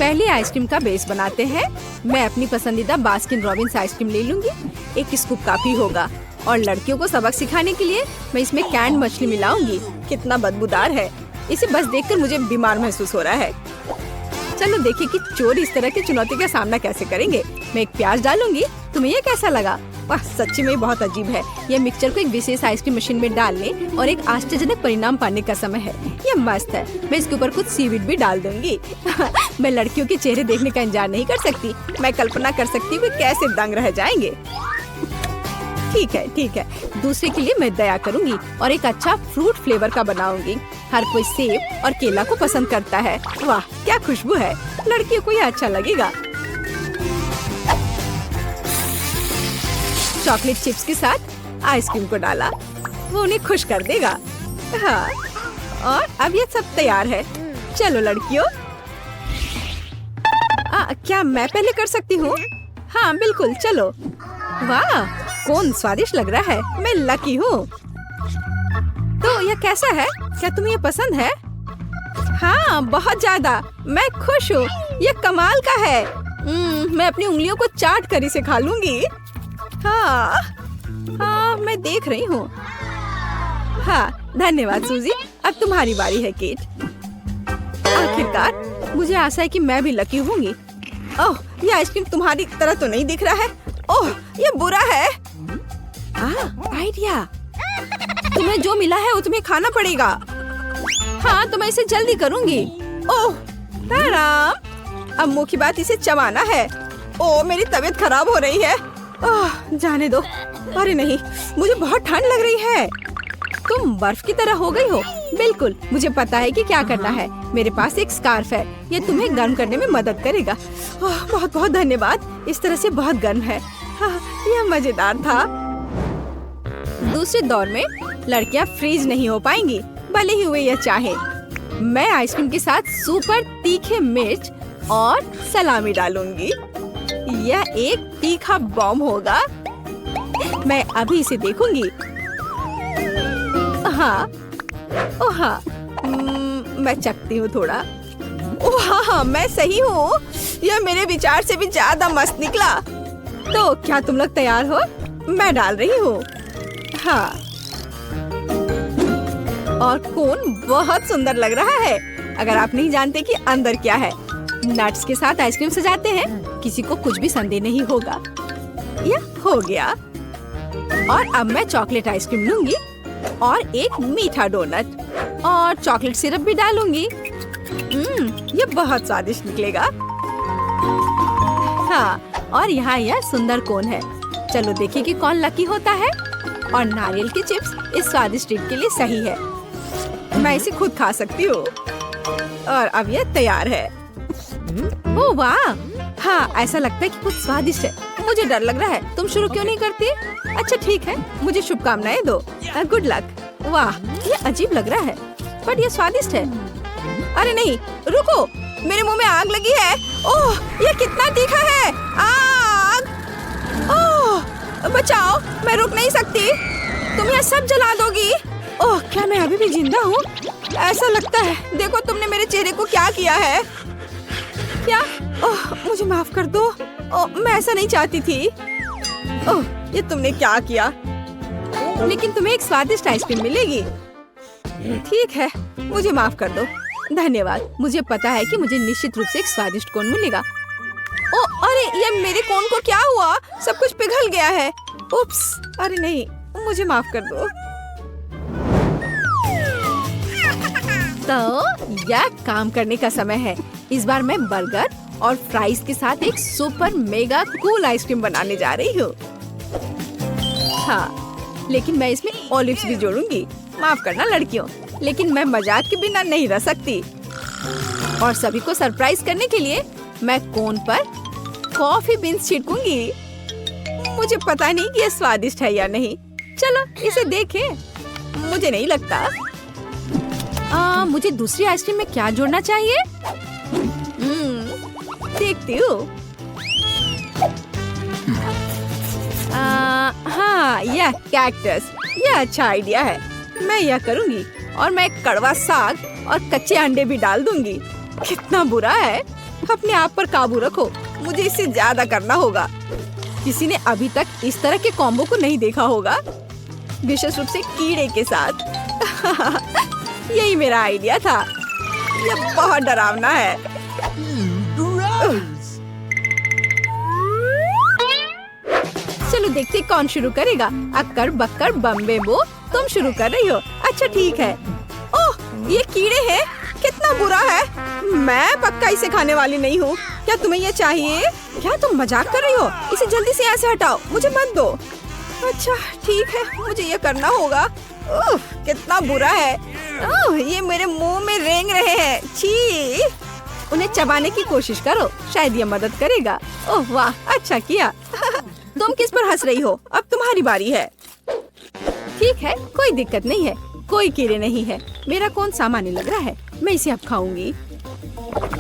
पहले आइसक्रीम का बेस बनाते हैं। मैं अपनी पसंदीदा बास्किन रॉबिन्स आइसक्रीम ले लूंगी। 1 स्कूप काफी होगा। और लड़कियों को सबक सिखाने के लिए मैं इसमें कैंड मछली मिलाऊंगी। कितना बदबूदार है, इसे बस देखकर मुझे बीमार महसूस हो रहा है। चलो देखिए कि चोर इस तरह की चुनौती का सामना कैसे करेंगे। मैं एक प्याज डालूंगी। तुम्हें ये कैसा लगा? वाह, सच्ची में बहुत अजीब है। यह मिक्सचर को एक विशेष आइसक्रीम मशीन में डालने और एक आश्चर्यजनक परिणाम पाने का समय है। ये मस्त है। मैं इसके ऊपर कुछ सीवीड भी डाल दूंगी। मैं लड़कियों के चेहरे देखने का इंतजार नहीं कर सकती। मैं कल्पना कर सकती हूँ कैसे दंग रह जाएंगे। ठीक है। दूसरे के लिए मैं दया करूंगी और एक अच्छा फ्रूट फ्लेवर का बनाऊंगी। हर कोई सेब और केला को पसंद करता है। वाह, क्या खुशबू है। लड़कियों को यह अच्छा लगेगा। चॉकलेट चिप्स के साथ आइसक्रीम को डाला, वो उन्हें खुश कर देगा। हाँ, और अब ये सब तैयार है। चलो लड़कियों, क्या मैं पहले कर सकती हूँ? हाँ बिल्कुल, चलो। वाह, कौन स्वादिष्ट लग रहा है। मैं लकी हूँ। तो यह कैसा है? क्या तुम्हें ये पसंद है? हाँ, बहुत ज्यादा। मैं खुश हूँ। यह कमाल का है। मैं अपनी उंगलियों को चाट कर इसे खा लूंगी। हाँ, मैं देख रही हूँ। हाँ, धन्यवाद सूजी। अब तुम्हारी बारी है केट। आखिरकार मुझे आशा है कि मैं भी लकी होंगी। ओह, ये आइसक्रीम तुम्हारी तरह तो नहीं दिख रहा है। ओह, ये बुरा है। आइडिया। तुम्हें जो मिला है वो तुम्हें खाना पड़ेगा। हाँ, तो मैं इसे जल्दी करूंगी। ओह राम, अब मुंह की बात इसे चबाना है। ओह, मेरी तबीयत खराब हो रही है। ओह, जाने दो। अरे नहीं, मुझे बहुत ठंड लग रही है। तुम बर्फ की तरह हो गई हो। बिल्कुल, मुझे पता है कि क्या करना है। मेरे पास एक स्कार्फ है। ये तुम्हें गर्म करने में मदद करेगा। बहुत बहुत धन्यवाद। इस तरह से बहुत गर्म है। यह मजेदार था। दूसरे दौर में लड़कियां फ्रीज नहीं हो पाएंगी, भले ही वे यह चाहे। मैं आइसक्रीम के साथ सुपर तीखे मिर्च और सलामी डालूंगी। यह एक तीखा बॉम्ब होगा। मैं अभी इसे देखूंगी। हाँ, ओह हाँ, मैं चखती हूँ थोड़ा। ओह हाँ, मैं सही हूँ। यह मेरे विचार से भी ज्यादा मस्त निकला। तो क्या तुम लोग तैयार हो? मैं डाल रही हूँ। हाँ, और कोन बहुत सुंदर लग रहा है। अगर आप नहीं जानते कि अंदर क्या है। नट्स के साथ आइसक्रीम सजाते हैं, किसी को कुछ भी संदेह नहीं होगा। यह हो गया। और अब मैं चॉकलेट आइसक्रीम लूंगी और एक मीठा डोनट और चॉकलेट सिरप भी डालूंगी। ये बहुत स्वादिष्ट निकलेगा। हाँ, और यहाँ यह सुंदर कोन है। चलो देखिए कि कौन लकी होता है। और नारियल की चिप्स इस स्वादिष्ट ट्रीट के लिए सही है। मैं इसे खुद खा सकती हूँ। और अब यह तैयार है। ओह वाह, हाँ, ऐसा लगता है कि कुछ स्वादिष्ट है। मुझे डर लग रहा है। तुम शुरू क्यों नहीं करती? अच्छा ठीक है, मुझे शुभकामनाएं दो। Good luck. वाह, ये अजीब लग रहा है, पर ये स्वादिष्ट है। अरे नहीं, रुको, मेरे मुंह में आग लगी है। ओह, ये कितना तीखा है। आग! ओह, बचाओ, मैं रुक नहीं सकती। तुम यह सब जला दोगी। ओह, क्या मैं अभी भी जिंदा हूँ? ऐसा लगता है। देखो तुमने मेरे चेहरे को क्या किया है। क्या? ओह, मुझे माफ कर दो। ओह, मैं ऐसा नहीं चाहती थी। ओह, ये तुमने क्या किया? लेकिन तुम्हें एक स्वादिष्ट आइसक्रीम मिलेगी। ठीक है, मुझे माफ कर दो। धन्यवाद। मुझे पता है कि मुझे निश्चित रूप से एक स्वादिष्ट कोन मिलेगा। ओह, अरे ये मेरे कोन को क्या हुआ? सब कुछ पिघल गया है। उप्स, अरे नहीं, मुझे माफ कर दो। तो यह काम करने का समय है। इस बार मैं बर्गर और फ्राइज के साथ एक सुपर मेगा कूल आइसक्रीम बनाने जा रही हूँ। हाँ, लेकिन मैं इसमें ऑलिव्स भी जोड़ूंगी। माफ करना लड़कियों, लेकिन मैं मजाक के बिना नहीं रह सकती। और सभी को सरप्राइज करने के लिए मैं कोन पर कॉफी बीन्स छिड़कूंगी। मुझे पता नहीं कि ये स्वादिष्ट है या नहीं। चलो इसे देखें। मुझे नहीं लगता। मुझे दूसरी आइसक्रीम में क्या जोड़ना चाहिए? देखती हूँ। हाँ, यह कैक्टस। यह अच्छा आइडिया है। मैं यह करूँगी। और मैं कड़वा साग और कच्चे अंडे भी डाल दूंगी। कितना बुरा है। अपने आप पर काबू रखो, मुझे इससे ज्यादा करना होगा। किसी ने अभी तक इस तरह के कॉम्बो को नहीं देखा होगा, विशेष रूप से कीड़े के साथ। यही मेरा आइडिया था। ये बहुत डरावना है। चलो देखते कौन शुरू करेगा। अक्कर बक्कर बम्बे बो, तुम शुरू कर रही हो। अच्छा ठीक है। ओह, ये कीड़े हैं, कितना बुरा है। मैं पक्का इसे खाने वाली नहीं हूँ। क्या तुम्हें ये चाहिए? क्या तुम मजाक कर रही हो? इसे जल्दी से यहाँ से हटाओ, मुझे मत दो। अच्छा ठीक है, मुझे ये करना होगा। ओह, कितना बुरा है। ओह, ये मेरे मुंह में रेंग रहे हैं। छी, उन्हें चबाने की कोशिश करो, शायद ये मदद करेगा। ओह वाह, अच्छा किया। तुम किस पर हंस रही हो? अब तुम्हारी बारी है। ठीक है, कोई दिक्कत नहीं है, कोई कीड़े नहीं है। मेरा कौन सामान्य लग रहा है, मैं इसे अब खाऊंगी।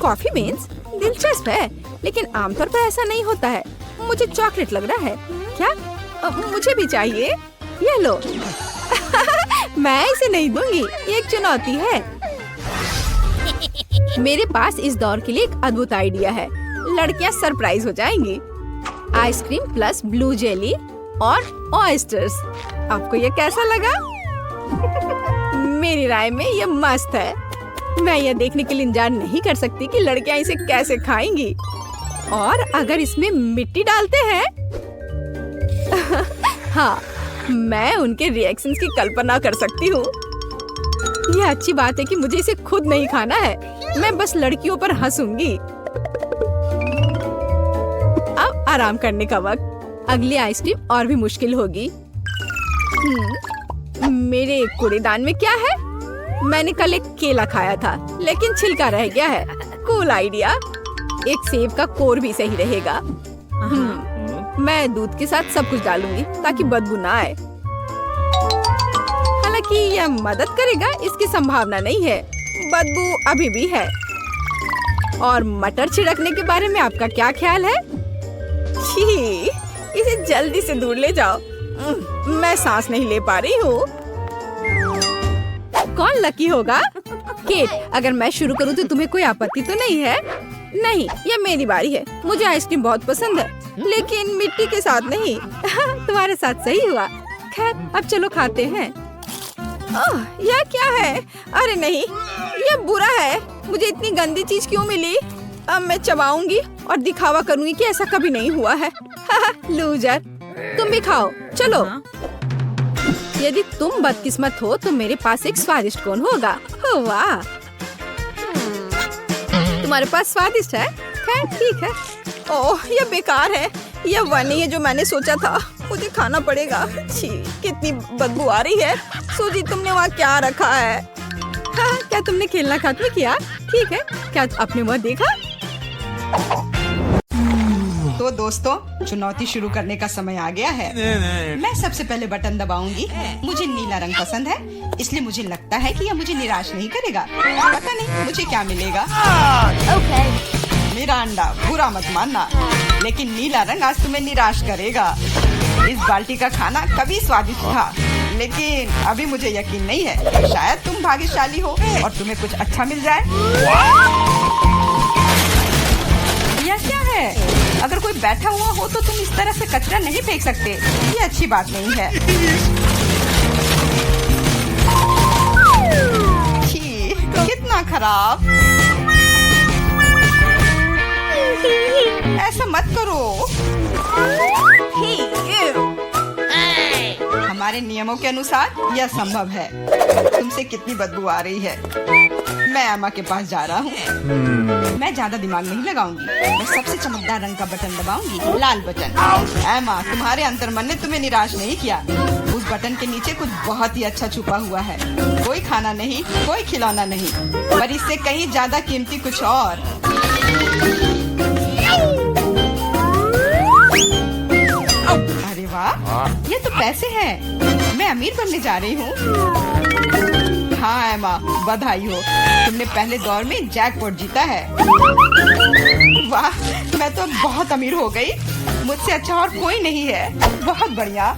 कॉफी बीन्स दिलचस्प है, लेकिन आमतौर पर ऐसा नहीं होता है। मुझे चॉकलेट लग रहा है। क्या? मुझे भी चाहिए। ये लो। मैं इसे नहीं दूंगी, ये एक चुनौती है। मेरे पास इस दौर के लिए एक अद्भुत आइडिया है। लड़कियां सरप्राइज हो जाएंगी। आइसक्रीम प्लस ब्लू जेली और ऑयस्टर्स। आपको ये कैसा लगा? मेरी राय में ये मस्त है। मैं ये देखने के लिए इंतजार नहीं कर सकती कि लड़कियां इसे कैसे खाएंगी। और अगर इसमें मिट्टी डालते हैं हाँ, मैं उनके रिएक्शंस की कल्पना कर सकती हूँ। यह अच्छी बात है कि मुझे इसे खुद नहीं खाना है, मैं बस लड़कियों पर हंसूंगी। अब आराम करने का वक्त। अगली आइसक्रीम और भी मुश्किल होगी। मेरे कूड़ेदान में क्या है? मैंने कल एक केला खाया था, लेकिन छिलका रह गया है। Cool idea. एक सेब का कोर भी सही रहेगा। मैं दूध के साथ सब कुछ डालूंगी ताकि बदबू ना आए। हालांकि यह मदद करेगा इसकी संभावना नहीं है, बदबू अभी भी है। और मटर छिड़कने के बारे में आपका क्या ख्याल है? छी, इसे जल्दी से दूर ले जाओ। मैं सांस नहीं ले पा रही हूँ। कौन लकी होगा? केट, अगर मैं शुरू करूँ तो तुम्हें कोई आपत्ति तो नहीं है? नहीं, ये मेरी बारी है। मुझे आइसक्रीम बहुत पसंद है, लेकिन मिट्टी के साथ नहीं। तुम्हारे साथ सही हुआ। खैर, अब चलो खाते हैं। ओह, यह क्या है? अरे नहीं, यह बुरा है। मुझे इतनी गंदी चीज क्यों मिली? अब मैं चबाऊंगी और दिखावा करूंगी कि ऐसा कभी नहीं हुआ है। लूजर, तुम भी खाओ। चलो। यदि तुम बदकिस्मत हो तो मेरे पास एक स्वादिष्ट कोन होगा। वाह, तुम्हारे पास स्वादिष्ट है। खैर ठीक है। ओह, ये बेकार है। यह वह नहीं है जो मैंने सोचा था। मुझे खाना पड़ेगा। छी, कितनी बदबू आ रही है। सूजी, तुमने वहाँ क्या रखा है? हाँ, क्या तुमने खेलना खत्म किया? ठीक है, क्या आपने वह देखा? तो दोस्तों, चुनौती शुरू करने का समय आ गया है। मैं सबसे पहले बटन दबाऊंगी। मुझे नीला रंग पसंद है, इसलिए मुझे लगता है कि यह मुझे निराश नहीं करेगा। पता नहीं मुझे क्या मिलेगा। मेरा अंडा, बुरा मत मानना, लेकिन नीला रंग आज तुम्हें निराश करेगा। इस बाल्टी का खाना कभी स्वादिष्ट था, लेकिन अभी मुझे यकीन नहीं है। शायद तुम भाग्यशाली हो और तुम्हें कुछ अच्छा मिल जाए। यह क्या है? अगर कोई बैठा हुआ हो तो तुम इस तरह से कचरा नहीं फेंक सकते। ये अच्छी बात नहीं है। छी, कितना खराब। ऐसा मत करो। हमारे नियमों के अनुसार यह संभव है। तुमसे कितनी बदबू आ रही है। मैं एमा के पास जा रहा हूँ। मैं ज्यादा दिमाग नहीं लगाऊंगी। मैं सबसे चमकदार रंग का बटन दबाऊंगी, लाल बटन। एमा, तुम्हारे अंतर्मन ने तुम्हें निराश नहीं किया। उस बटन के नीचे कुछ बहुत ही अच्छा छुपा हुआ है। कोई खाना नहीं, कोई खिलौना नहीं, पर इससे कहीं ज्यादा कीमती कुछ और। अरे वाह, ये तो पैसे हैं। मैं अमीर बनने जा रही हूँ। हाँ एमा, बधाई हो, तुमने पहले दौर में जैकपॉट जीता है। वाह, मैं तो बहुत अमीर हो गई। मुझसे अच्छा और कोई नहीं है। बहुत बढ़िया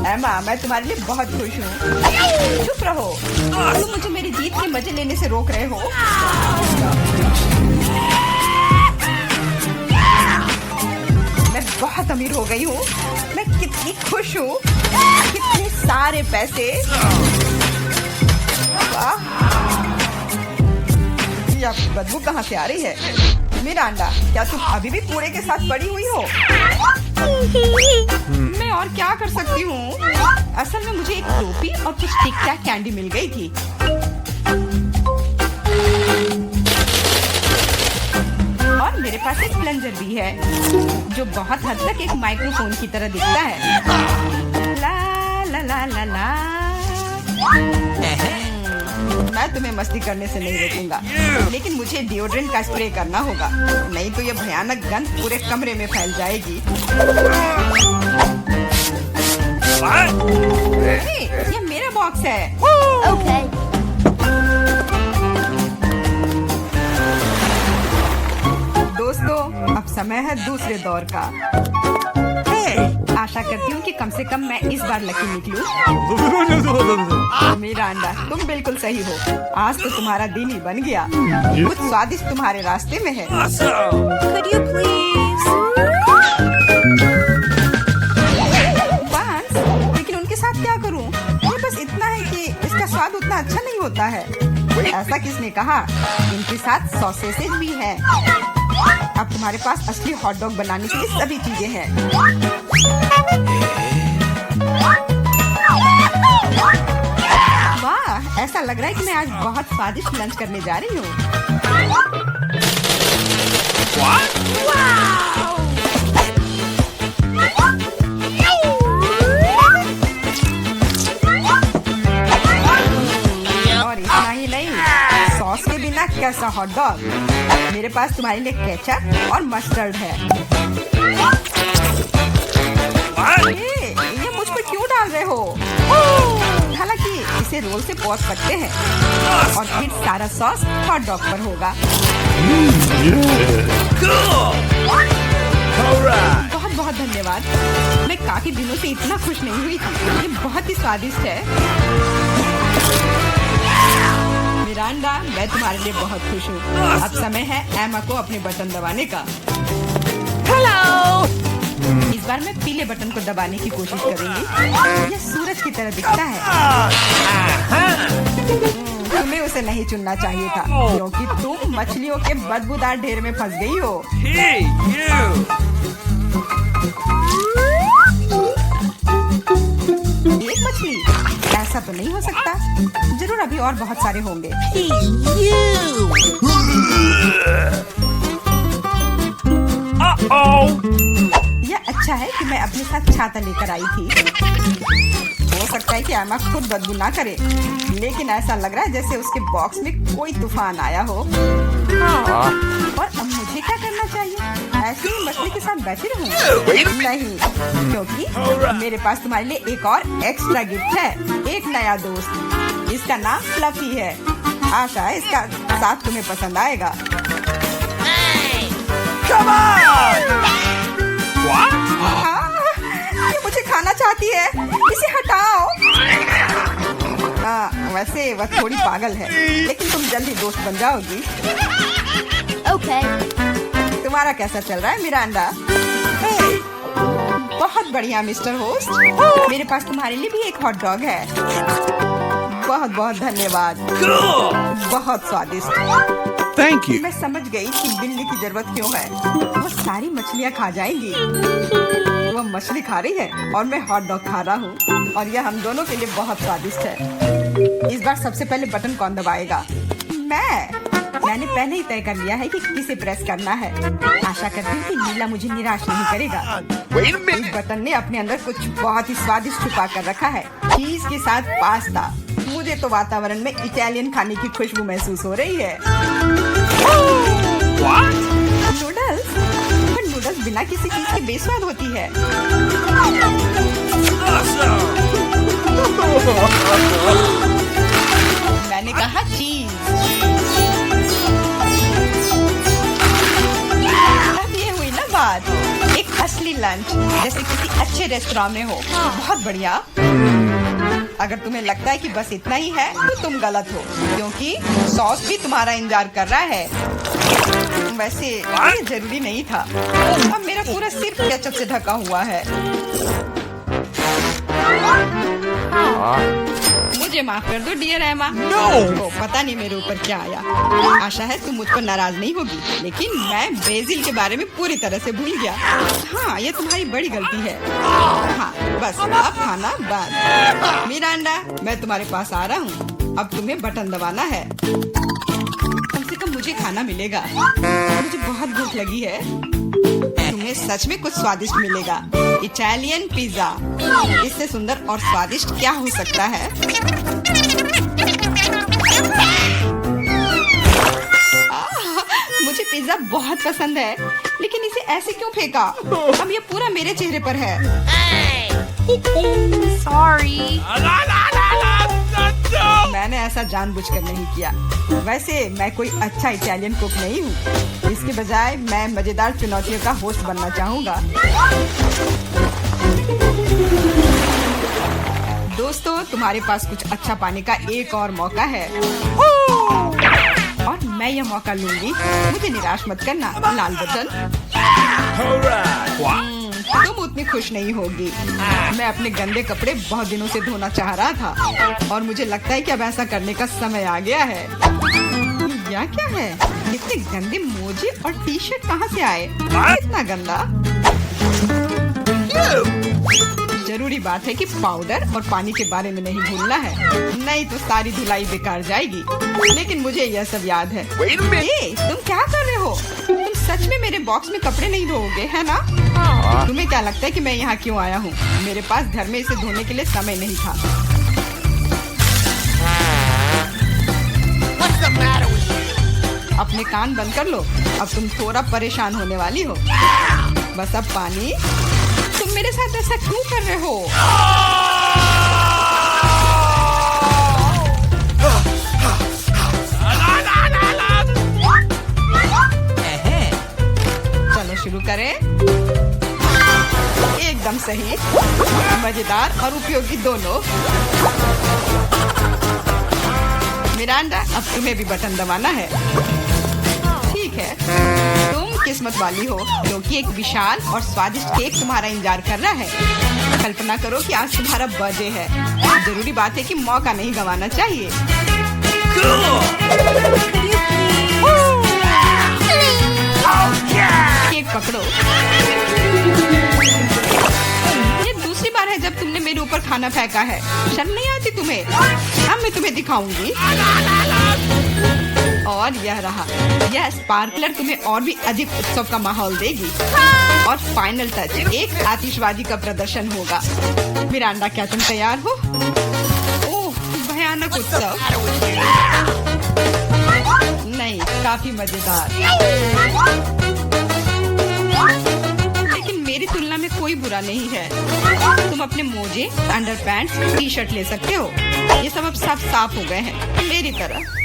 एमा, मैं तुम्हारे लिए बहुत खुश हूँ। चुप रहो, तुम मुझे मेरी जीत के मजे लेने से रोक रहे हो। हो गई हूँ। मैं कितनी खुश हूँ। कितने सारे पैसे। वाह, ये बदबू कहाँ से आ रही है? मिरांडा, क्या तुम अभी भी कूड़े के साथ पड़ी हुई हो? मैं और क्या कर सकती हूँ? असल में मुझे एक टोपी और कुछ टिक टैक कैंडी मिल गई थी। और मेरे पास एक प्लंजर भी है जो बहुत हद तक एक माइक्रोफोन की तरह दिखता है। ला ला ला ला ला। मैं तुम्हें मस्ती करने से नहीं रोकूंगा, लेकिन मुझे डिओड्रेंट का स्प्रे करना होगा, नहीं तो ये भयानक गंध पूरे कमरे में फैल जाएगी। ये मेरा बॉक्स है। Okay. दोस्तों, अब समय है दूसरे दौर का। आशा करती हूँ कि कम से कम मैं इस बार लकी निकलूं। मिरांडा, तुम बिल्कुल सही हो। आज तो तुम्हारा दिन ही बन गया। कुछ स्वादिष्ट तुम्हारे रास्ते में है। Could you please? बांस, लेकिन उनके साथ क्या करूँ? ये बस इतना है कि इसका स्वाद उतना अच्छा नहीं होता है। ऐसा किसने कहा? इनके साथ सॉसेसेज भी हैं। अब तुम्हारे पास असली हॉट डॉग बनाने के लिए सभी चीजें हैं। वाह, ऐसा लग रहा है कि मैं आज बहुत स्वादिष्ट लंच करने जा रही हूँ। और इतना ही नहीं, सॉस के बिना कैसा हॉट डॉग? मेरे पास तुम्हारे लिए केचप और मस्टर्ड है। ये मुझ पर क्यों डाल रहे हो? हालांकि इसे रोल से पॉच सकते हैं और फिर सारा सॉस हॉट डॉग पर होगा। बहुत बहुत धन्यवाद। मैं काफी दिनों से इतना खुश नहीं हुई थी। ये बहुत ही स्वादिष्ट है। मिरांडा, मैं तुम्हारे लिए बहुत खुश हूँ। अब समय है एमा को अपने बटन दबाने का। Hello. इस बार मैं पीले बटन को दबाने की कोशिश करूंगी। यह सूरज की तरह दिखता है। तुम्हें उसे नहीं चुनना चाहिए था, क्योंकि तुम मछलियों के बदबूदार ढेर में फंस गई हो। Hey, you! एक मछली? ऐसा तो नहीं हो सकता। जरूर अभी और बहुत सारे होंगे। यह अच्छा है कि मैं अपने साथ छाता लेकर आई थी। हो सकता है कि एमा खुद बदबू ना करे, लेकिन ऐसा लग रहा है जैसे उसके बॉक्स में कोई तूफान आया हो। और अब मुझे क्या करना चाहिए? ऐसे ही मछली के साथ बैठी रहूं? नहीं, क्योंकि मेरे पास तुम्हारे लिए एक और एक्स्ट्रा गिफ्ट है। एक नया दोस्त। इसका नाम फ्लफी है। आशा है इसका साथ तुम्हें पसंद आएगा। Come on! What? ये मुझे खाना चाहती है। इसे हटाओ। वैसे वह थोड़ी पागल है, लेकिन तुम जल्दी दोस्त बन जाओगी। Okay. तुम्हारा कैसा चल रहा है मिरांडा? बहुत बढ़िया मिस्टर होस्ट। मेरे पास तुम्हारे लिए भी एक हॉट डॉग है। बहुत बहुत धन्यवाद। बहुत स्वादिष्ट। Thank you. मैं समझ गई कि बिल्ली की जरूरत क्यों है। वो सारी मछलियाँ खा जाएंगी। वो मछली खा रही है और मैं हॉट डॉग खा रहा हूँ, और यह हम दोनों के लिए बहुत स्वादिष्ट है। इस बार सबसे पहले बटन कौन दबाएगा? मैंने पहले ही तय कर लिया है कि किसे प्रेस करना है। आशा करती हूँ कि नीला मुझे निराश नहीं करेगा। Wait a minute. इस बटन ने अपने अंदर कुछ बहुत ही स्वादिष्ट छुपा कर रखा है। चीज के साथ पास्ता। मुझे तो वातावरण में इटालियन खाने की खुशबू महसूस हो रही है। What? नूडल्स? पर नूडल्स बिना किसी चीज के बेस्वाद होती है। Awesome. मैंने कहा चीज। अब ये हुई ना बात, एक असली लंच जैसे किसी अच्छे रेस्टोरेंट में हो। बहुत बढ़िया। अगर तुम्हें लगता है कि बस इतना ही है, तो तुम गलत हो, क्योंकि सॉस भी तुम्हारा इंतजार कर रहा है। वैसे ये जरूरी नहीं था। अब मेरा पूरा सिर केचप से ढका हुआ है। मुझे माफ कर दो डियर एमा। पता नहीं मेरे ऊपर क्या आया। आशा है तुम मुझ पर नाराज नहीं होगी, लेकिन मैं बेसिल के बारे में पूरी तरह से भूल गया। हाँ, ये तुम्हारी बड़ी गलती है। हाँ, बस अब खाना बंद। मिरांडा, मैं तुम्हारे पास आ रहा हूँ। अब तुम्हें बटन दबाना है। कम से कम मुझे खाना मिलेगा। मुझे बहुत भूख लगी है। तुम्हें सच में कुछ स्वादिष्ट मिलेगा। इटालियन पिज्जा, इससे सुंदर और स्वादिष्ट क्या हो सकता है? मुझे पिज्जा बहुत पसंद है, लेकिन इसे ऐसे क्यों फेंका? अब ये पूरा मेरे चेहरे पर है। Sorry. मैंने ऐसा जानबूझकर नहीं किया। वैसे मैं कोई अच्छा इटालियन कुक नहीं हूँ। इसके बजाय मैं मजेदार चुनौतियों का होस्ट बनना चाहूँगा। दोस्तों, तुम्हारे पास कुछ अच्छा पाने का एक और मौका है, और मैं यह मौका लूंगी। मुझे निराश मत करना। लाल बटन। तुम उतनी खुश नहीं होगी। मैं अपने गंदे कपड़े बहुत दिनों से धोना चाह रहा था, और मुझे लगता है कि अब ऐसा करने का समय आ गया है। यह क्या है? इतने गंदे मोजे और टी शर्ट कहाँ से आए? इतना गंदा। जरूरी बात है कि पाउडर और पानी के बारे में नहीं भूलना है, नहीं तो सारी धुलाई बेकार जाएगी। लेकिन मुझे यह सब याद है। तुम क्या कर रहे हो? तुम सच में मेरे बॉक्स में कपड़े नहीं धोओगे, है ना? तुम्हें क्या लगता है कि मैं यहाँ क्यों आया हूँ? मेरे पास घर में इसे धोने के लिए समय नहीं था। अपने कान बंद कर लो। अब तुम थोड़ा परेशान होने वाली हो। बस अब पानी। तुम मेरे साथ ऐसा क्यों कर रहे हो? चलो शुरू करें। एकदम सही, मजेदार और उपयोगी दोनों। मिरांडा, अब तुम्हें भी बटन दबाना है। ठीक है, तुम किस्मत वाली हो, क्योंकि एक विशाल और स्वादिष्ट केक तुम्हारा इंतजार कर रहा है। कल्पना करो कि आज तुम्हारा बर्थडे है। जरूरी बात है कि मौका नहीं गंवाना चाहिए। केक पकड़ो। ये दूसरी बार है जब तुमने मेरे ऊपर खाना फेंका है। शर्म नहीं आती तुम्हें? अब मैं तुम्हें दिखाऊंगी। और यह रहा। यह स्पार्कलर तुम्हें और भी अधिक उत्सव का माहौल देगी। और फाइनल टच, एक आतिशबाजी का प्रदर्शन होगा। मिरांडा, क्या तुम तैयार हो? ओह, भयानक उत्सव। नहीं, काफी मजेदार। लेकिन मेरी तुलना में कोई बुरा नहीं है। तुम अपने मोजे, अंडरपैंट्स, टी शर्ट ले सकते हो। ये सब अब साफ हो गए हैं, मेरी तरह।